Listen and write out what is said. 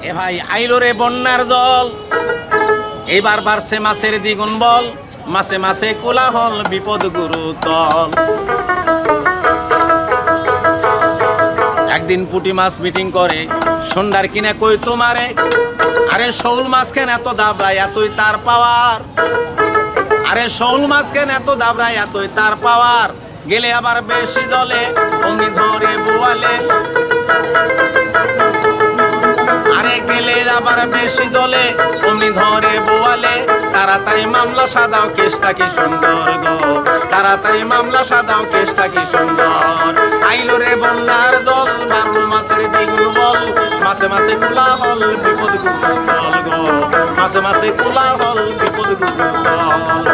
এ ভাই আইলো রে বন্যার জল, এইবার বাড়ছে মাছের দ্বিগুণ বল, মাছে মাছে কোলাহল বিপদ গুরুতর। একদিন পুঁটি মাছ মিটিং করে, সন্ধ্যার কিনে কই তোমারে, আরে শৌল মাছ কেন এত দাবড়ায় এতই তার পাওয়ার, আরে শৌল মাছ কেন এত দাবড়ায় এতই তার পাওয়ার, গেলে আবার বেশি জলে অমনি ধরে বোয়ালে, আরে গেলে আবার বেশি জলে অমনি ধরে বোয়ালে, তাড়াতাড়ি মামলা সাদাও কেসটা কি সুন্দর গো, তাড়াতাড়ি মামলা সাদাও কেসটা কি সুন্দর। আইলো রে বন্যার দল, বারো মাসের দ্বিগুণ বল, মাসে মাসে কোলাহল বিপদ গুরুতর গো, মাসে মাসে কোলাহল বিপদ গুরুতর।